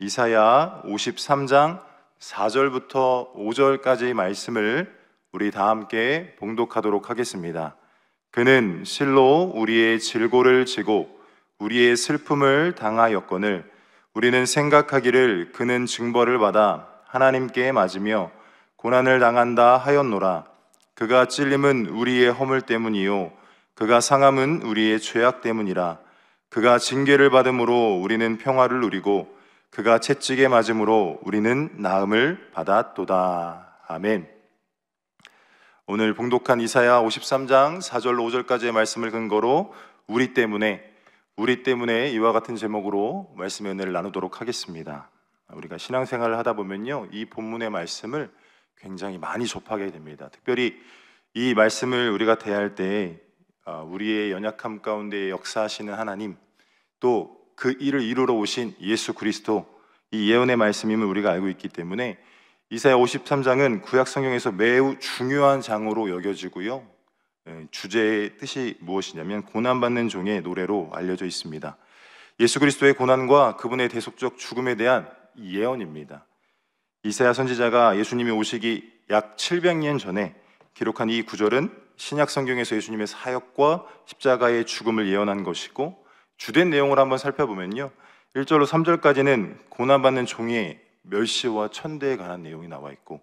이사야 53장 4절부터 5절까지의 말씀을 우리 다 함께 봉독하도록 하겠습니다. 그는 실로 우리의 질고를 지고 우리의 슬픔을 당하였거늘 우리는 생각하기를 그는 징벌을 받아 하나님께 맞으며 고난을 당한다 하였노라. 그가 찔림은 우리의 허물 때문이요 그가 상함은 우리의 죄악 때문이라. 그가 징계를 받음으로 우리는 평화를 누리고 그가 채찍에 맞음으로 우리는 나음을 받았도다. 아멘. 오늘 봉독한 이사야 53장 4절 5절까지의 말씀을 근거로 우리 때문에 이와 같은 제목으로 말씀의 은혜를 나누도록 하겠습니다. 우리가 신앙생활을 하다 보면요, 이 본문의 말씀을 굉장히 많이 접하게 됩니다. 특별히 이 말씀을 우리가 대할 때 우리의 연약함 가운데 역사하시는 하나님, 또 그 일을 이루러 오신 예수 그리스도, 이 예언의 말씀임을 우리가 알고 있기 때문에 이사야 53장은 구약 성경에서 매우 중요한 장으로 여겨지고요, 주제의 뜻이 무엇이냐면 고난받는 종의 노래로 알려져 있습니다. 예수 그리스도의 고난과 그분의 대속적 죽음에 대한 예언입니다. 이사야 선지자가 예수님이 오시기 약 700년 전에 기록한 이 구절은 신약 성경에서 예수님의 사역과 십자가의 죽음을 예언한 것이고, 주된 내용을 한번 살펴보면요, 1절로 3절까지는 고난받는 종의 멸시와 천대에 관한 내용이 나와 있고,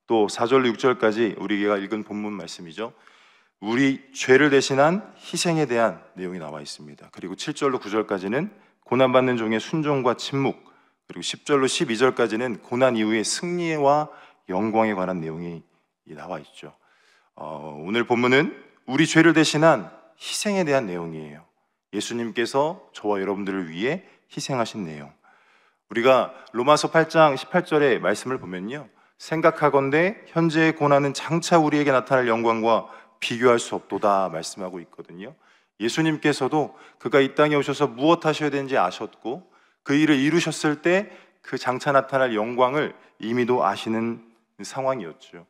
또 4절로 6절까지 우리가 읽은 본문 말씀이죠, 우리 죄를 대신한 희생에 대한 내용이 나와 있습니다. 그리고 7절로 9절까지는 고난받는 종의 순종과 침묵, 그리고 10절로 12절까지는 고난 이후의 승리와 영광에 관한 내용이 나와 있죠. 오늘 본문은 우리 죄를 대신한 희생에 대한 내용이에요. 예수님께서 저와 여러분들을 위해 희생하신 내용. 우리가 로마서 8장 18절의 말씀을 보면요, 생각하건대 현재의 고난은 장차 우리에게 나타날 영광과 비교할 수 없도다 말씀하고 있거든요. 예수님께서도 그가 이 땅에 오셔서 무엇 하셔야 되는지 아셨고, 그 일을 이루셨을 때 그 장차 나타날 영광을 이미도 아시는 상황이었죠.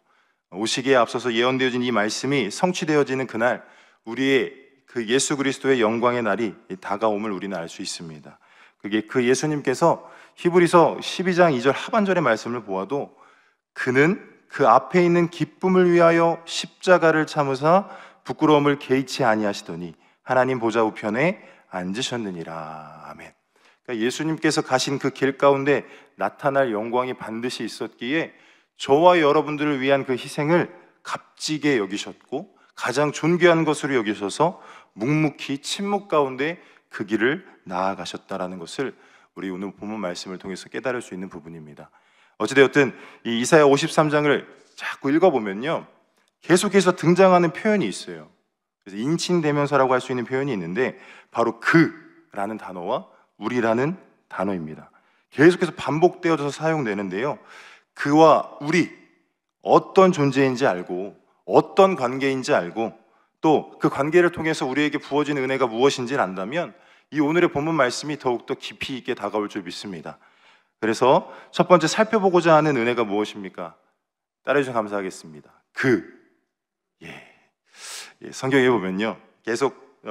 오시기에 앞서서 예언되어진 이 말씀이 성취되어지는 그날, 우리의 그 예수 그리스도의 영광의 날이 다가옴을 우리는 알 수 있습니다. 그게 그 예수님께서 히브리서 12장 2절 하반절의 말씀을 보아도 그는 그 앞에 있는 기쁨을 위하여 십자가를 참으사 부끄러움을 개의치 아니하시더니 하나님 보좌 우편에 앉으셨느니라. 아멘. 그러니까 예수님께서 가신 그 길 가운데 나타날 영광이 반드시 있었기에 저와 여러분들을 위한 그 희생을 값지게 여기셨고 가장 존귀한 것으로 여기셔서 묵묵히 침묵 가운데 그 길을 나아가셨다라는 것을 우리 오늘 본문 말씀을 통해서 깨달을 수 있는 부분입니다. 어찌되었든 이 이사야 53장을 자꾸 읽어보면요, 계속해서 등장하는 표현이 있어요. 그래서 인칭대명사라고 할 수 있는 표현이 있는데 바로 그라는 단어와 우리라는 단어입니다. 계속해서 반복되어져서 사용되는데요, 그와 우리, 어떤 존재인지 알고 어떤 관계인지 알고 또 그 관계를 통해서 우리에게 부어진 은혜가 무엇인지를 안다면 이 오늘의 본문 말씀이 더욱더 깊이 있게 다가올 줄 믿습니다. 그래서 첫 번째 살펴보고자 하는 은혜가 무엇입니까? 따라해주셔서 감사하겠습니다. 성경에 보면요, 계속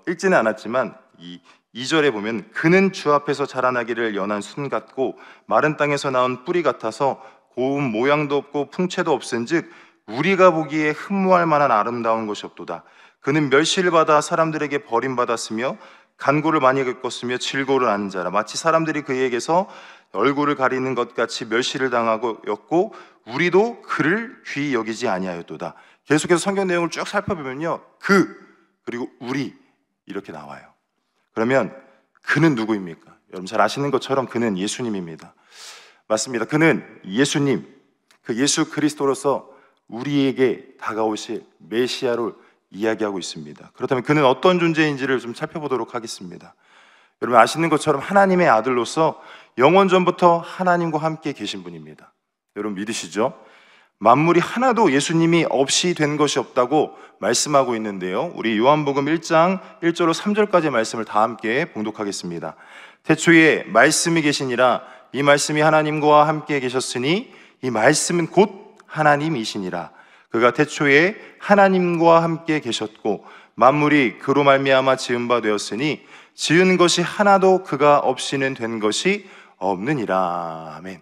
읽지는 않았지만 이 2절에 보면 그는 주 앞에서 자라나기를 연한 순 같고 마른 땅에서 나온 뿌리 같아서 고운 모양도 없고 풍채도 없은즉 우리가 보기에 흠모할 만한 아름다운 것이 없도다. 그는 멸시를 받아 사람들에게 버림받았으며 간고를 많이 겪었으며 질고를 아는 자라. 마치 사람들이 그에게서 얼굴을 가리는 것 같이 멸시를 당하였고 우리도 그를 귀히 여기지 아니하였도다. 계속해서 성경 내용을 쭉 살펴보면요, 그리고 우리 이렇게 나와요. 그러면 그는 누구입니까? 여러분 잘 아시는 것처럼 그는 예수님입니다. 맞습니다. 그는 예수님, 그 예수 그리스도로서 우리에게 다가오실 메시아로 이야기하고 있습니다. 그렇다면 그는 어떤 존재인지를 좀 살펴보도록 하겠습니다. 여러분 아시는 것처럼 하나님의 아들로서 영원 전부터 하나님과 함께 계신 분입니다. 여러분 믿으시죠? 만물이 하나도 예수님이 없이 된 것이 없다고 말씀하고 있는데요, 우리 요한복음 1장 1절로 3절까지의 말씀을 다 함께 봉독하겠습니다. 태초에 말씀이 계시니라. 이 말씀이 하나님과 함께 계셨으니 이 말씀은 곧 하나님이시니라. 그가 태초에 하나님과 함께 계셨고 만물이 그로 말미암아 지은 바 되었으니 지은 것이 하나도 그가 없이는 된 것이 없느니라. 아멘.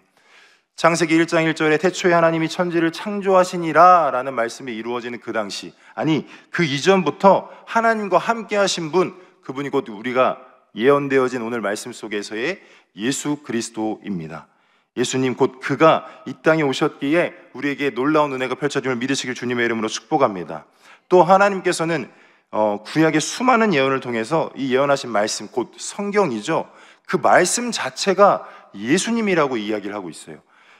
창세기 1장 1절에 태초에 하나님이 천지를 창조하시니라 라는 말씀이 이루어지는 그 당시, 아니 그 이전부터 하나님과 함께 하신 분, 그분이 곧 우리가 예언되어진 오늘 말씀 속에서의 예수 그리스도입니다. 예수님 곧 그가 이 땅에 오셨기에 우리에게 놀라운 은혜가 펼쳐짐을 믿으시길 주님의 이름으로 축복합니다. 또 하나님께서는 구약의 수많은 예언을 통해서 이 예언하신 말씀, 곧 성경이죠, 그 말씀 자체가 예수님이라고 이야기를 하고 있어요.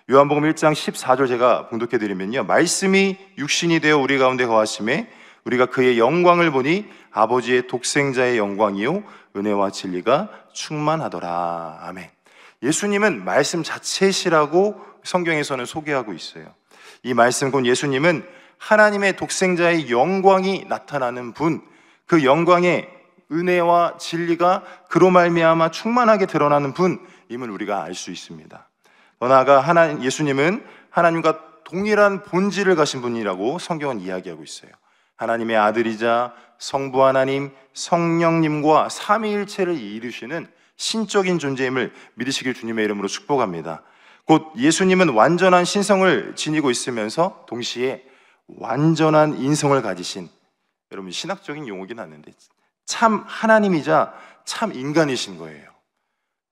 요한복음 1장 14절 제가 봉독해드리면요, 말씀이 육신이 되어 우리 가운데 거하심에 우리가 그의 영광을 보니 아버지의 독생자의 영광이요 은혜와 진리가 충만하더라. 아멘. 예수님은 말씀 자체시라고 성경에서는 소개하고 있어요. 이 말씀, 곧 예수님은 하나님의 독생자의 영광이 나타나는 분, 그 영광의 은혜와 진리가 그로 말미암아 충만하게 드러나는 분임을 우리가 알 수 있습니다. 더 나아가 예수님은 하나님과 동일한 본질을 가신 분이라고 성경은 이야기하고 있어요. 하나님의 아들이자 성부 하나님, 성령님과 삼위일체를 이루시는 신적인 존재임을 믿으시길 주님의 이름으로 축복합니다. 곧 예수님은 완전한 신성을 지니고 있으면서 동시에 완전한 인성을 가지신, 여러분 신학적인 용어긴 하는데 참 하나님이자 참 인간이신 거예요.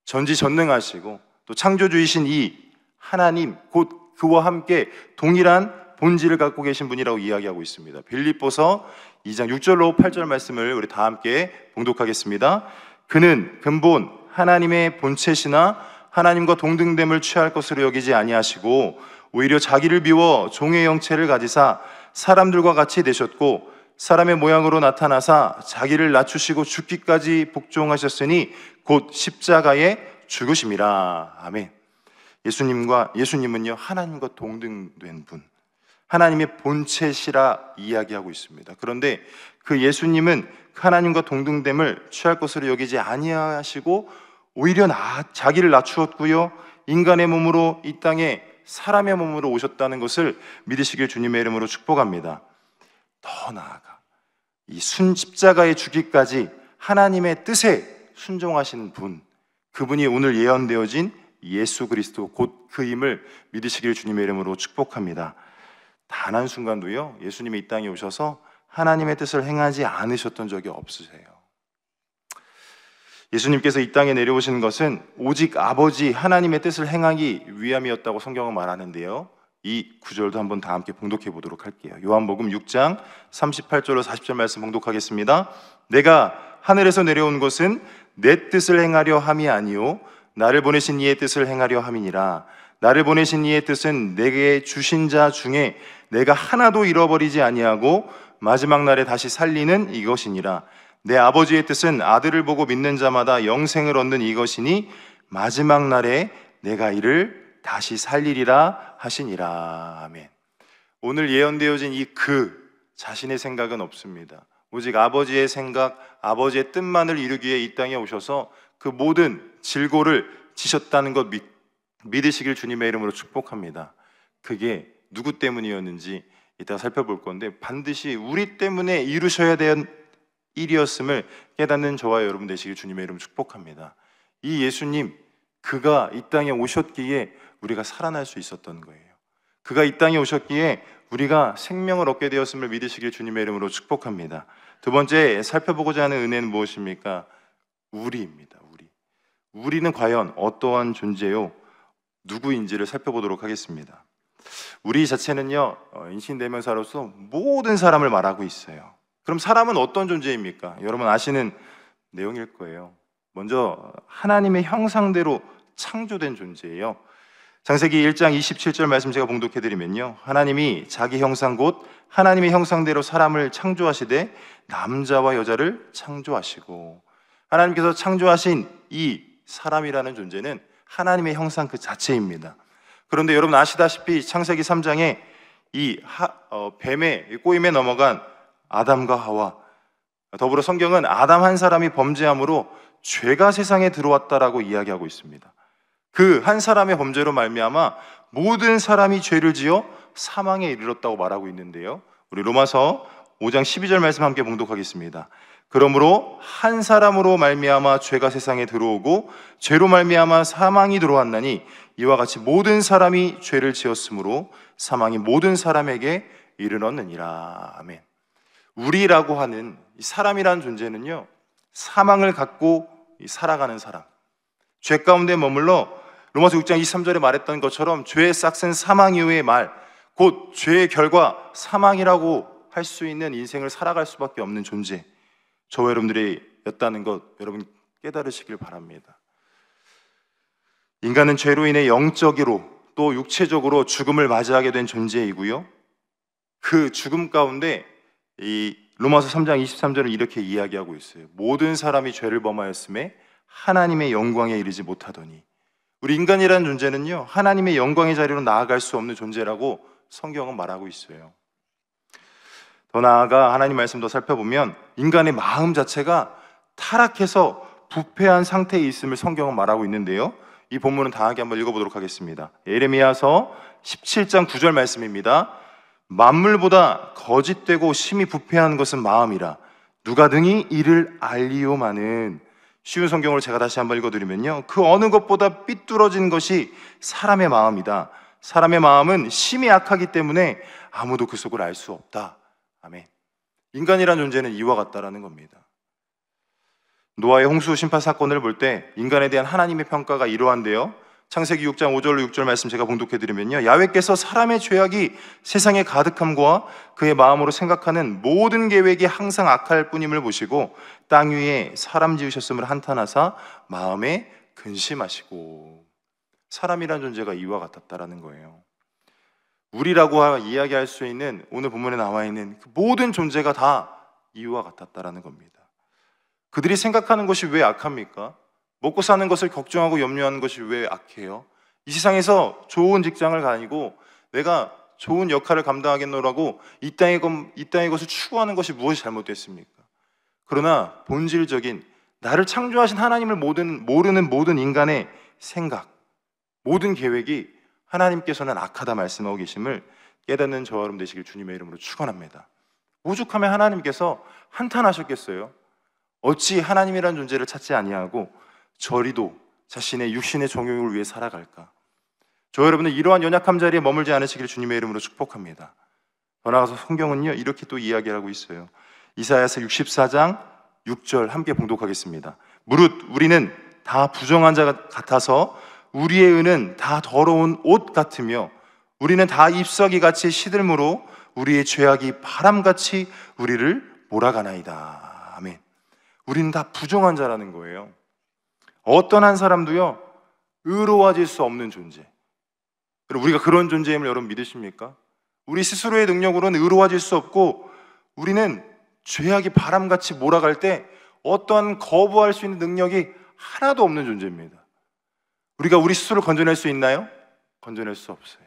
전지전능하시고 또 창조주이신 이 하나님, 곧 그와 함께 동일한 본질을 갖고 계신 분이라고 이야기하고 있습니다. 빌립보서 2장 6절로 8절 말씀을 우리 다 함께 봉독하겠습니다. 그는 근본 하나님의 본체시나 하나님과 동등됨을 취할 것으로 여기지 아니하시고 오히려 자기를 비워 종의 형체를 가지사 사람들과 같이 되셨고 사람의 모양으로 나타나사 자기를 낮추시고 죽기까지 복종하셨으니 곧 십자가에 죽으심이라. 아멘. 예수님은요 하나님과 동등된 분, 하나님의 본체시라 이야기하고 있습니다. 그런데 그 예수님은 하나님과 동등됨을 취할 것으로 여기지 아니하시고 오히려 자기를 낮추었고요, 인간의 몸으로 이 땅에 사람의 몸으로 오셨다는 것을 믿으시길 주님의 이름으로 축복합니다. 더 나아가 이 십자가에 죽기까지 하나님의 뜻에 순종하신 분, 그분이 오늘 예언되어진 예수 그리스도 곧 그임을 믿으시길 주님의 이름으로 축복합니다. 단 한순간도요 예수님이 이 땅에 오셔서 하나님의 뜻을 행하지 않으셨던 적이 없으세요. 예수님께서 이 땅에 내려오신 것은 오직 아버지 하나님의 뜻을 행하기 위함이었다고 성경은 말하는데요, 이 구절도 한번 다 함께 봉독해 보도록 할게요. 요한복음 6장 38절로 40절 말씀 봉독하겠습니다. 내가 하늘에서 내려온 것은 내 뜻을 행하려 함이 아니요 나를 보내신 이의 뜻을 행하려 함이니라. 나를 보내신 이의 뜻은 내게 주신 자 중에 내가 하나도 잃어버리지 아니하고 마지막 날에 다시 살리는 이것이니라. 내 아버지의 뜻은 아들을 보고 믿는 자마다 영생을 얻는 이것이니 마지막 날에 내가 이를 다시 살리리라 하시니라. 아멘. 오늘 예언되어진 이 자신의 생각은 없습니다. 오직 아버지의 생각, 아버지의 뜻만을 이루기에 이 땅에 오셔서 그 모든 질고를 지셨다는 것 믿으시길 주님의 이름으로 축복합니다. 그게 누구 때문이었는지 이따 살펴볼 건데 반드시 우리 때문에 이루셔야 되는 일이었음을 깨닫는 저와 여러분 되시길 주님의 이름 축복합니다. 이 예수님, 그가 이 땅에 오셨기에 우리가 살아날 수 있었던 거예요. 그가 이 땅에 오셨기에 우리가 생명을 얻게 되었음을 믿으시길 주님의 이름으로 축복합니다. 두 번째 살펴보고자 하는 은혜는 무엇입니까? 우리입니다. 우리는 과연 어떠한 존재요? 누구인지를 살펴보도록 하겠습니다. 우리 자체는요 인신대명사로서 모든 사람을 말하고 있어요. 그럼 사람은 어떤 존재입니까? 여러분 아시는 내용일 거예요. 먼저 하나님의 형상대로 창조된 존재예요. 창세기 1장 27절 말씀 제가 봉독해드리면요, 하나님이 자기 형상 곧 하나님의 형상대로 사람을 창조하시되 남자와 여자를 창조하시고, 하나님께서 창조하신 이 사람이라는 존재는 하나님의 형상 그 자체입니다. 그런데 여러분 아시다시피 창세기 3장에 이 뱀의 꼬임에 넘어간 아담과 하와, 더불어 성경은 아담 한 사람이 범죄함으로 죄가 세상에 들어왔다라고 이야기하고 있습니다. 그 한 사람의 범죄로 말미암아 모든 사람이 죄를 지어 사망에 이르렀다고 말하고 있는데요, 우리 로마서 5장 12절 말씀 함께 봉독하겠습니다. 그러므로 한 사람으로 말미암아 죄가 세상에 들어오고 죄로 말미암아 사망이 들어왔나니 이와 같이 모든 사람이 죄를 지었으므로 사망이 모든 사람에게 이르렀느니라. 아멘. 우리라고 하는 이 사람이라는 존재는요, 사망을 갖고 살아가는 사람, 죄 가운데 머물러 로마서 6장 23절에 말했던 것처럼 죄의 싹슨 사망 이후의 말, 곧 죄의 결과 사망이라고 할 수 있는 인생을 살아갈 수밖에 없는 존재, 저와 여러분들이 였다는 것 여러분 깨달으시길 바랍니다. 인간은 죄로 인해 영적으로 또 육체적으로 죽음을 맞이하게 된 존재이고요, 그 죽음 가운데 이 로마서 3장 23절은 이렇게 이야기하고 있어요. 모든 사람이 죄를 범하였음에 하나님의 영광에 이르지 못하더니, 우리 인간이라는 존재는요, 하나님의 영광의 자리로 나아갈 수 없는 존재라고 성경은 말하고 있어요. 더 나아가 하나님 말씀 더 살펴보면 인간의 마음 자체가 타락해서 부패한 상태에 있음을 성경은 말하고 있는데요, 이 본문은 다 함께 한번 읽어보도록 하겠습니다. 예레미야서 17장 9절 말씀입니다. 만물보다 거짓되고 심히 부패한 것은 마음이라 누가 등이 이를 알리오마는. 쉬운 성경으로 제가 다시 한번 읽어드리면요, 그 어느 것보다 삐뚤어진 것이 사람의 마음이다. 사람의 마음은 심히 악하기 때문에 아무도 그 속을 알 수 없다. 아멘. 인간이란 존재는 이와 같다라는 겁니다. 노아의 홍수 심판 사건을 볼 때 인간에 대한 하나님의 평가가 이러한데요, 창세기 6장 5절로 6절 말씀 제가 봉독해드리면요, 야훼께서 사람의 죄악이 세상에 가득함과 그의 마음으로 생각하는 모든 계획이 항상 악할 뿐임을 보시고 땅 위에 사람 지으셨음을 한탄하사 마음에 근심하시고. 사람이란 존재가 이와 같았다라는 거예요. 우리라고 이야기할 수 있는 오늘 본문에 나와 있는 그 모든 존재가 다 이와 같았다라는 겁니다. 그들이 생각하는 것이 왜 악합니까? 먹고 사는 것을 걱정하고 염려하는 것이 왜 악해요? 이 세상에서 좋은 직장을 다니고 내가 좋은 역할을 감당하겠노라고 이 땅의 것을 추구하는 것이 무엇이 잘못됐습니까? 그러나 본질적인 나를 창조하신 하나님을 모르는 모든 인간의 생각, 모든 계획이 하나님께서는 악하다 말씀하고 계심을 깨닫는 저와 여러분 되시길 주님의 이름으로 축원합니다. 오죽하면 하나님께서 한탄하셨겠어요? 어찌 하나님이라는 존재를 찾지 아니하고 저리도 자신의 육신의 정욕을 위해 살아갈까? 저 여러분은 이러한 연약함 자리에 머물지 않으시기를 주님의 이름으로 축복합니다. 더 나아가서 성경은요, 이렇게 또 이야기하고 있어요. 이사야서 64장 6절 함께 봉독하겠습니다. 무릇 우리는 다 부정한 자 같아서 우리의 의는 다 더러운 옷 같으며 우리는 다 잎사귀 같이 시들므로 우리의 죄악이 바람같이 우리를 몰아가나이다. 아멘. 우리는 다 부정한 자라는 거예요. 어떤 한 사람도요, 의로워질 수 없는 존재. 우리가 그런 존재임을 여러분 믿으십니까? 우리 스스로의 능력으로는 의로워질 수 없고 우리는 죄악이 바람같이 몰아갈 때 어떠한 거부할 수 있는 능력이 하나도 없는 존재입니다. 우리가 우리 스스로를 건져낼 수 있나요? 건져낼 수 없어요.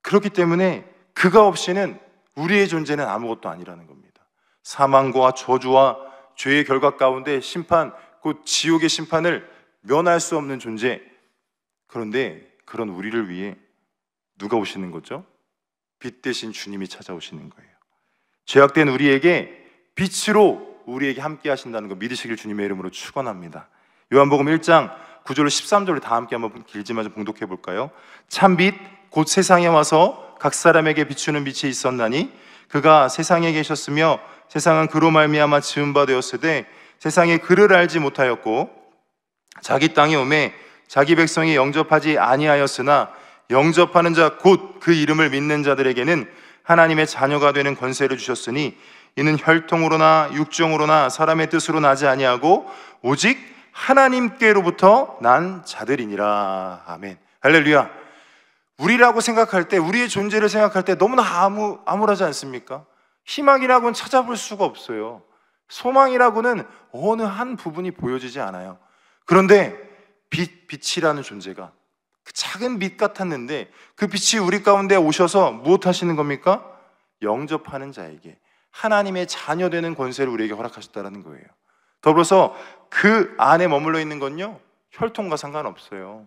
그렇기 때문에 그가 없이는 우리의 존재는 아무것도 아니라는 겁니다. 사망과 저주와 죄의 결과 가운데 심판, 곧 지옥의 심판을 면할 수 없는 존재. 그런데 그런 우리를 위해 누가 오시는 거죠? 빛 대신 주님이 찾아오시는 거예요. 죄악된 우리에게 빛으로 우리에게 함께 하신다는 거 믿으시길 주님의 이름으로 축원합니다. 요한복음 1장 9절로 13절을 다 함께 한번 길지만 좀 봉독해 볼까요? 참 빛 곧 세상에 와서 각 사람에게 비추는 빛이 있었나니 그가 세상에 계셨으며 세상은 그로 말미암아 지은 바 되었으되 세상에 그를 알지 못하였고 자기 땅에 오매 자기 백성이 영접하지 아니하였으나 영접하는 자 곧 그 이름을 믿는 자들에게는 하나님의 자녀가 되는 권세를 주셨으니 이는 혈통으로나 육정으로나 사람의 뜻으로 나지 아니하고 오직 하나님께로부터 난 자들이니라. 아멘. 할렐루야. 우리라고 생각할 때, 우리의 존재를 생각할 때 너무나 암울하지 않습니까? 희망이라고는 찾아볼 수가 없어요. 소망이라고는 어느 한 부분이 보여지지 않아요. 그런데 빛이라는 존재가 그 작은 빛 같았는데 그 빛이 우리 가운데 오셔서 무엇 하시는 겁니까? 영접하는 자에게 하나님의 자녀 되는 권세를 우리에게 허락하셨다는 거예요. 더불어서 그 안에 머물러 있는 건요, 혈통과 상관없어요.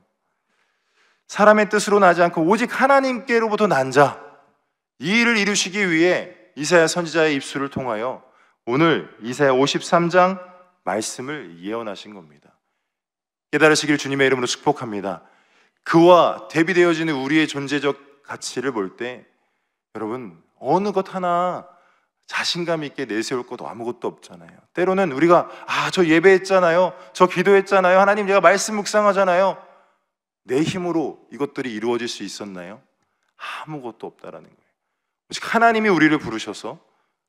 사람의 뜻으로 나지 않고 오직 하나님께로부터 난 자, 이 일을 이루시기 위해 이사야 선지자의 입술을 통하여 오늘 이사야 53장 말씀을 예언하신 겁니다. 깨달으시길 주님의 이름으로 축복합니다. 그와 대비되어지는 우리의 존재적 가치를 볼 때 여러분 어느 것 하나 자신감 있게 내세울 것도 아무것도 없잖아요. 때로는 우리가 저 예배했잖아요, 저 기도했잖아요, 하나님 제가 말씀 묵상하잖아요. 내 힘으로 이것들이 이루어질 수 있었나요? 아무것도 없다라는 거예요. 오직 하나님이 우리를 부르셔서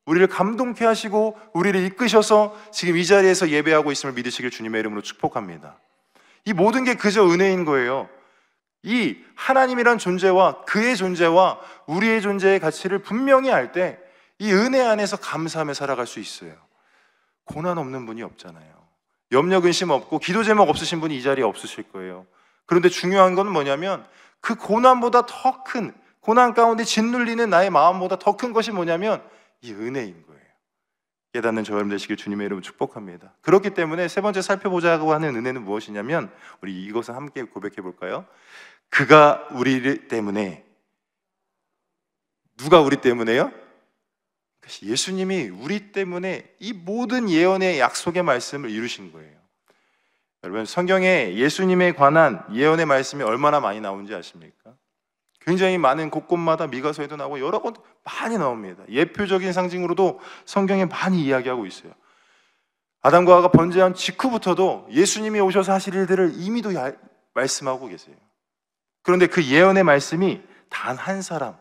우리를 감동케 하시고 우리를 이끄셔서 지금 이 자리에서 예배하고 있음을 믿으시길 주님의 이름으로 축복합니다. 이 모든 게 그저 은혜인 거예요. 이 하나님이란 존재와 그의 존재와 우리의 존재의 가치를 분명히 알 때 이 은혜 안에서 감사하며 살아갈 수 있어요. 고난 없는 분이 없잖아요. 염려 근심 없고 기도 제목 없으신 분이 이 자리에 없으실 거예요. 그런데 중요한 건 뭐냐면 그 고난보다 더 큰, 고난 가운데 짓눌리는 나의 마음보다 더 큰 것이 뭐냐면 이 은혜인 거예요. 깨닫는 저와 여러분 되시길 주님의 이름으로 축복합니다. 그렇기 때문에 세 번째 살펴보자고 하는 은혜는 무엇이냐면 우리 이것을 함께 고백해 볼까요? 그가 우리 때문에, 누가 우리 때문에요? 예수님이 우리 때문에 이 모든 예언의 약속의 말씀을 이루신 거예요. 여러분 성경에 예수님에 관한 예언의 말씀이 얼마나 많이 나오는지 아십니까? 굉장히 많은 곳곳마다 미가서에도 나오고 여러 곳 많이 나옵니다. 예표적인 상징으로도 성경에 많이 이야기하고 있어요. 아담과 하와가 번제한 직후부터도 예수님이 오셔서 하실 일들을 이미도 말씀하고 계세요. 그런데 그 예언의 말씀이 단 한 사람,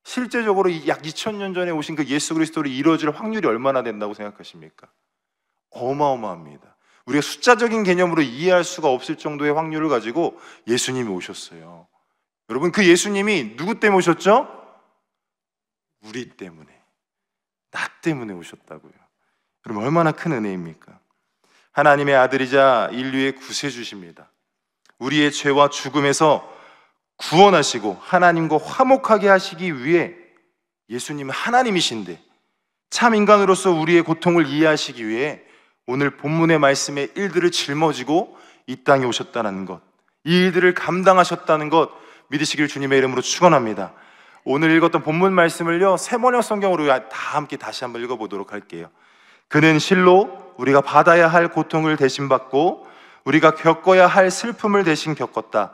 실제적으로 약 2000년 전에 오신 그 예수 그리스도로 이루어질 확률이 얼마나 된다고 생각하십니까? 어마어마합니다. 우리가 숫자적인 개념으로 이해할 수가 없을 정도의 확률을 가지고 예수님이 오셨어요. 여러분 그 예수님이 누구 때문에 오셨죠? 우리 때문에, 나 때문에 오셨다고요. 여러분 얼마나 큰 은혜입니까? 하나님의 아들이자 인류의 구세주십니다. 우리의 죄와 죽음에서 구원하시고 하나님과 화목하게 하시기 위해 예수님은 하나님이신데 참 인간으로서 우리의 고통을 이해하시기 위해 오늘 본문의 말씀의 일들을 жил머지고 이 땅에 오셨다는 것, 이 일들을 감당하셨다는 것 믿으시길 주님의 이름으로 축원합니다. 오늘 읽었던 본문 말씀을요 세번역 성경으로 다 함께 다시 한번 읽어보도록 할게요. 그는 실로 우리가 받아야 할 고통을 대신 받고 우리가 겪어야 할 슬픔을 대신 겪었다.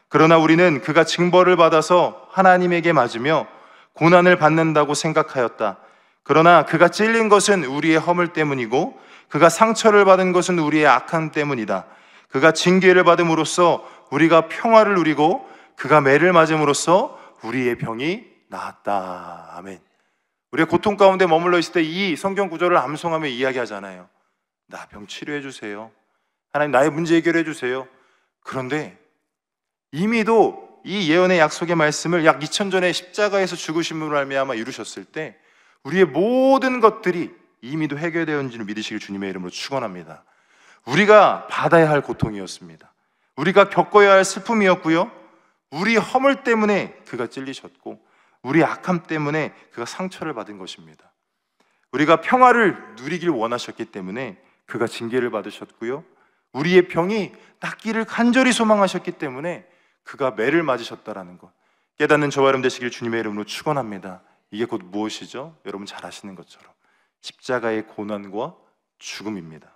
그러나 우리는 그가 징벌을 받아서 하나님에게 맞으며 고난을 받는다고 생각하였다. 그러나 그가 찔린 것은 우리의 허물 때문이고 그가 상처를 받은 것은 우리의 악함 때문이다. 그가 징계를 받음으로써 우리가 평화를 누리고 그가 매를 맞음으로써 우리의 병이 나았다. 아멘. 우리가 고통 가운데 머물러 있을 때 이 성경 구절을 암송하며 이야기하잖아요. 나 병 치료해 주세요. 하나님 나의 문제 해결해 주세요. 그런데 이미도 이 예언의 약속의 말씀을 약 2000전에 십자가에서 죽으심으로 말미암아 이루셨을 때 우리의 모든 것들이 이미도 해결되었는지를 믿으시길 주님의 이름으로 축원합니다. 우리가 받아야 할 고통이었습니다. 우리가 겪어야 할 슬픔이었고요, 우리 허물 때문에 그가 찔리셨고 우리 악함 때문에 그가 상처를 받은 것입니다. 우리가 평화를 누리길 원하셨기 때문에 그가 징계를 받으셨고요, 우리의 병이 낫기를 간절히 소망하셨기 때문에 그가 매를 맞으셨다라는 것 깨닫는 저와 여러분 되시길 주님의 이름으로 축원합니다. 이게 곧 무엇이죠? 여러분 잘 아시는 것처럼 십자가의 고난과 죽음입니다.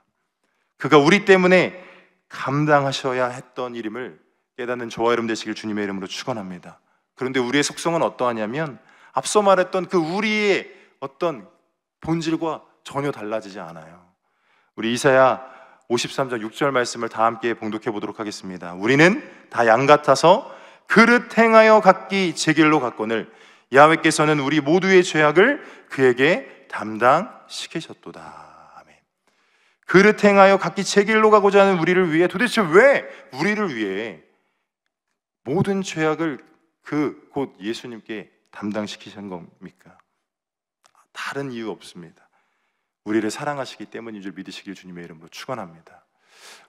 그가 우리 때문에 감당하셔야 했던 일임을 깨닫는 저와 여러분 되시길 주님의 이름으로 축원합니다. 그런데 우리의 속성은 어떠하냐면 앞서 말했던 그 우리의 어떤 본질과 전혀 달라지지 않아요. 우리 이사야 53장 6절 말씀을 다 함께 봉독해 보도록 하겠습니다. 우리는 다 양 같아서 그릇 행하여 각기 제 길로 갔거늘 야훼께서는 우리 모두의 죄악을 그에게 담당시키셨도다. 아멘. 그릇 행하여 각기 제 길로 가고자 하는 우리를 위해, 도대체 왜 우리를 위해 모든 죄악을 그 곧 예수님께 담당시키신 겁니까? 다른 이유 없습니다. 우리를 사랑하시기 때문인 줄 믿으시길 주님의 이름으로 축원합니다.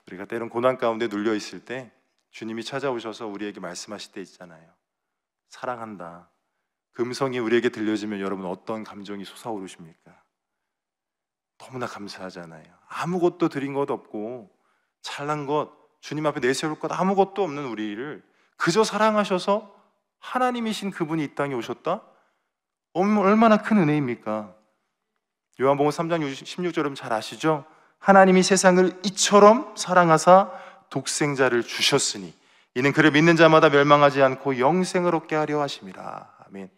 우리가 때론 고난 가운데 눌려 있을 때 주님이 찾아오셔서 우리에게 말씀하실 때 있잖아요. 사랑한다. 그 음성이 우리에게 들려지면 여러분 어떤 감정이 솟아오르십니까? 너무나 감사하잖아요. 아무것도 드린 것 없고 잘난 것, 주님 앞에 내세울 것 아무것도 없는 우리를 그저 사랑하셔서 하나님이신 그분이 이 땅에 오셨다? 얼마나 큰 은혜입니까? 요한복음 3장 16절 여러분 잘 아시죠? 하나님이 세상을 이처럼 사랑하사 독생자를 주셨으니 이는 그를 믿는 자마다 멸망하지 않고 영생을 얻게 하려 하심이라. 아멘.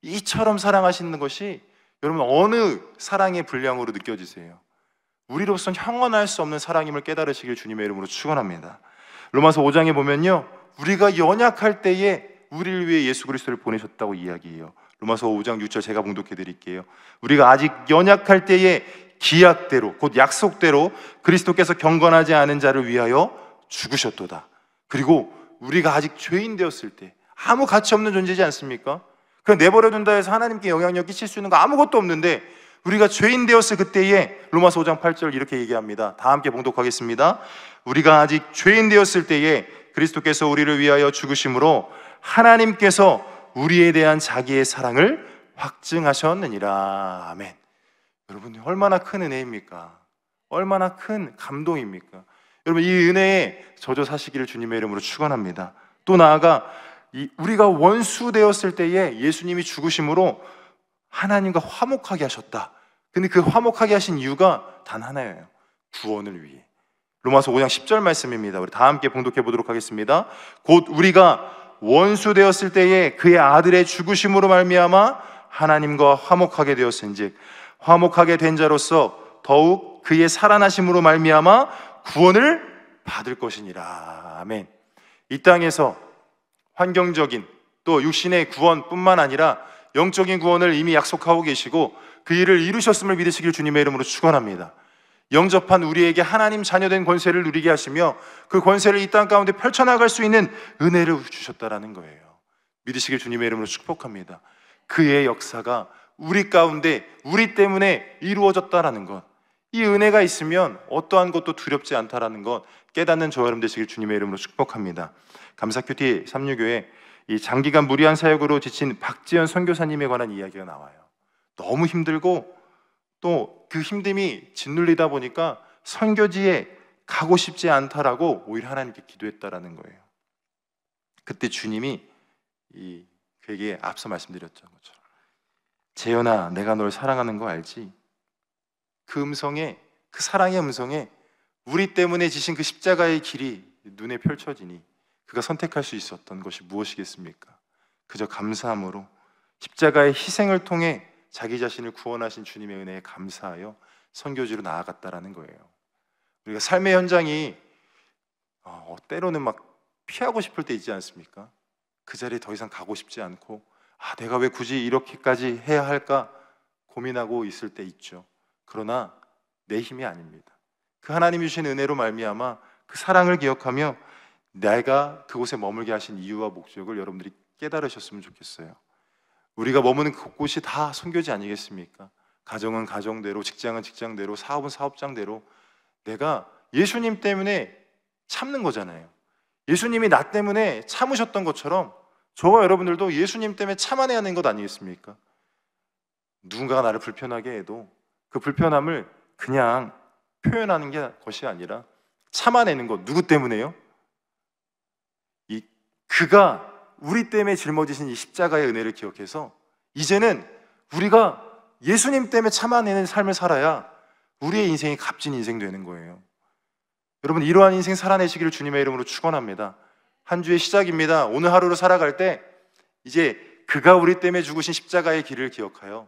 이처럼 사랑하시는 것이 여러분 어느 사랑의 분량으로 느껴지세요? 우리로서는 형언할 수 없는 사랑임을 깨달으시길 주님의 이름으로 축원합니다. 로마서 5장에 보면요, 우리가 연약할 때에 우리를 위해 예수 그리스도를 보내셨다고 이야기해요. 로마서 5장 6절 제가 봉독해 드릴게요. 우리가 아직 연약할 때에 기약대로 곧 약속대로 그리스도께서 경건하지 않은 자를 위하여 죽으셨도다. 그리고 우리가 아직 죄인 되었을 때 아무 가치 없는 존재지 않습니까? 그냥 내버려 둔다 해서 하나님께 영향력 끼칠 수 있는 거 아무것도 없는데 우리가 죄인 되었을 그때에 로마서 5장 8절 이렇게 얘기합니다. 다 함께 봉독하겠습니다. 우리가 아직 죄인 되었을 때에 그리스도께서 우리를 위하여 죽으심으로 하나님께서 우리에 대한 자기의 사랑을 확증하셨느니라. 아멘. 여러분 얼마나 큰 은혜입니까? 얼마나 큰 감동입니까? 여러분 이 은혜에 젖어 사시기를 주님의 이름으로 축원합니다. 또 나아가 우리가 원수 되었을 때에 예수님이 죽으심으로 하나님과 화목하게 하셨다. 근데 그 화목하게 하신 이유가 단 하나예요. 구원을 위해. 로마서 5장 10절 말씀입니다. 우리 다 함께 봉독해 보도록 하겠습니다. 곧 우리가 원수 되었을 때에 그의 아들의 죽으심으로 말미암아 하나님과 화목하게 되었은즉 화목하게 된 자로서 더욱 그의 살아나심으로 말미암아 구원을 받을 것이니라. 아멘. 이 땅에서 환경적인 또 육신의 구원뿐만 아니라 영적인 구원을 이미 약속하고 계시고 그 일을 이루셨음을 믿으시길 주님의 이름으로 축원합니다. 영접한 우리에게 하나님 자녀된 권세를 누리게 하시며 그 권세를 이 땅 가운데 펼쳐나갈 수 있는 은혜를 주셨다라는 거예요. 믿으시길 주님의 이름으로 축복합니다. 그의 역사가 우리 가운데 우리 때문에 이루어졌다라는 것, 이 은혜가 있으면 어떠한 것도 두렵지 않다라는 것 깨닫는 저와 여러분 되시길 주님의 이름으로 축복합니다. 감사큐티 369에 이 장기간 무리한 사역으로 지친 박지연 선교사님에 관한 이야기가 나와요. 너무 힘들고 또 그 힘듦이 짓눌리다 보니까 선교지에 가고 싶지 않다라고 오히려 하나님께 기도했다라는 거예요. 그때 주님이 그에게 앞서 말씀드렸죠. 재현아, 내가 널 사랑하는 거 알지? 그 음성에, 그 사랑의 음성에 우리 때문에 지신 그 십자가의 길이 눈에 펼쳐지니 그가 선택할 수 있었던 것이 무엇이겠습니까? 그저 감사함으로 십자가의 희생을 통해 자기 자신을 구원하신 주님의 은혜에 감사하여 선교지로 나아갔다라는 거예요. 우리가 삶의 현장이 때로는 막 피하고 싶을 때 있지 않습니까? 그 자리에 더 이상 가고 싶지 않고 내가 왜 굳이 이렇게까지 해야 할까 고민하고 있을 때 있죠. 그러나 내 힘이 아닙니다. 그 하나님이 주신 은혜로 말미암아 그 사랑을 기억하며 내가 그곳에 머물게 하신 이유와 목적을 여러분들이 깨달으셨으면 좋겠어요. 우리가 머무는 곳곳이 다 선교지 아니겠습니까? 가정은 가정대로, 직장은 직장대로, 사업은 사업장대로 내가 예수님 때문에 참는 거잖아요. 예수님이 나 때문에 참으셨던 것처럼 저와 여러분들도 예수님 때문에 참아내야 하는 것 아니겠습니까? 누군가가 나를 불편하게 해도 그 불편함을 그냥 표현하는 것이 아니라 참아내는 것. 누구 때문에요? 그가 우리 때문에 짊어지신 이 십자가의 은혜를 기억해서 이제는 우리가 예수님 때문에 참아내는 삶을 살아야 우리의 인생이 값진 인생 되는 거예요. 여러분 이러한 인생 살아내시기를 주님의 이름으로 축원합니다. 한 주의 시작입니다. 오늘 하루를 살아갈 때 이제 그가 우리 때문에 죽으신 십자가의 길을 기억하여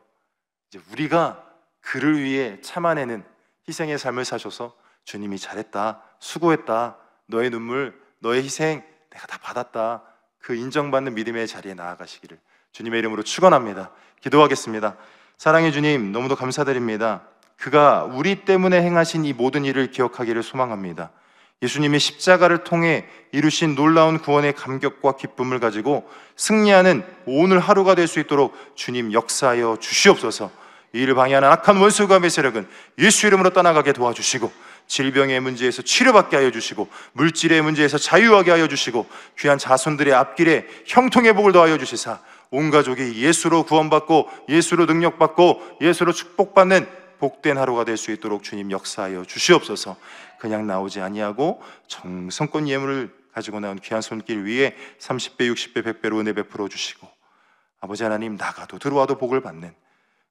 이제 우리가 그를 위해 참아내는 희생의 삶을 사셔서 주님이 잘했다, 수고했다, 너의 눈물, 너의 희생 내가 다 받았다, 그 인정받는 믿음의 자리에 나아가시기를 주님의 이름으로 축원합니다. 기도하겠습니다. 사랑의 주님, 너무도 감사드립니다. 그가 우리 때문에 행하신 이 모든 일을 기억하기를 소망합니다. 예수님의 십자가를 통해 이루신 놀라운 구원의 감격과 기쁨을 가지고 승리하는 오늘 하루가 될 수 있도록 주님 역사하여 주시옵소서. 이 일을 방해하는 악한 원수가 세력은 예수 이름으로 떠나가게 도와주시고 질병의 문제에서 치료받게 하여 주시고 물질의 문제에서 자유하게 하여 주시고 귀한 자손들의 앞길에 형통의 복을 더하여 주시사 온 가족이 예수로 구원받고 예수로 능력받고 예수로 축복받는 복된 하루가 될 수 있도록 주님 역사하여 주시옵소서. 그냥 나오지 아니하고 정성껏 예물을 가지고 나온 귀한 손길 위에 30배, 60배, 100배로 은혜 베풀어 주시고 아버지 하나님 나가도 들어와도 복을 받는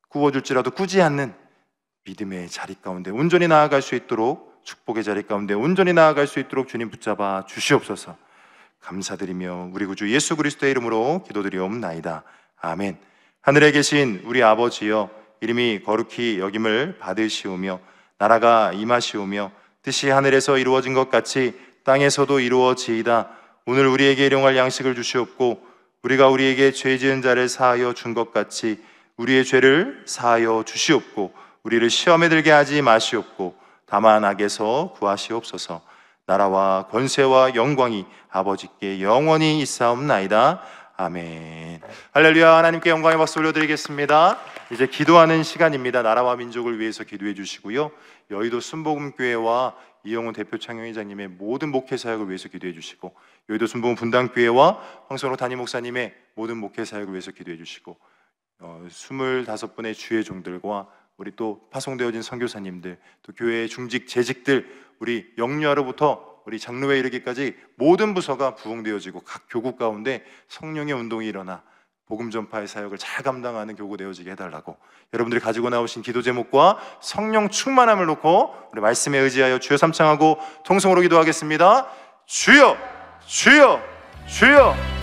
구워줄지라도 꾸지 않는 믿음의 자리 가운데 온전히 나아갈 수 있도록, 축복의 자리 가운데 온전히 나아갈 수 있도록 주님 붙잡아 주시옵소서. 감사드리며 우리 구주 예수 그리스도의 이름으로 기도드리옵나이다. 아멘. 하늘에 계신 우리 아버지여, 이름이 거룩히 여김을 받으시오며 나라가 임하시오며 뜻이 하늘에서 이루어진 것 같이 땅에서도 이루어지이다. 오늘 우리에게 일용할 양식을 주시옵고 우리가 우리에게 죄 지은 자를 사하여 준 것 같이 우리의 죄를 사하여 주시옵고 우리를 시험에 들게 하지 마시옵고 다만 악에서 구하시옵소서. 나라와 권세와 영광이 아버지께 영원히 있사옵나이다. 아멘. 할렐루야. 하나님께 영광의 박수 올려드리겠습니다. 이제 기도하는 시간입니다. 나라와 민족을 위해서 기도해 주시고요, 여의도 순복음교회와 이영훈 대표 창영회장님의 모든 목회 사역을 위해서 기도해 주시고, 여의도 순복음 분당교회와 황선호 담임 목사님의 모든 목회 사역을 위해서 기도해 주시고, 25분의 주의 종들과 우리 또 파송되어진 선교사님들, 또 교회의 중직 재직들, 우리 영유아로부터 우리 장로회 이르기까지 모든 부서가 부흥되어지고 각 교구 가운데 성령의 운동이 일어나 복음 전파의 사역을 잘 감당하는 교구 되어지게 해달라고, 여러분들이 가지고 나오신 기도 제목과 성령 충만함을 놓고 우리 말씀에 의지하여 주여 삼창하고 통성으로 기도하겠습니다. 주여, 주여, 주여.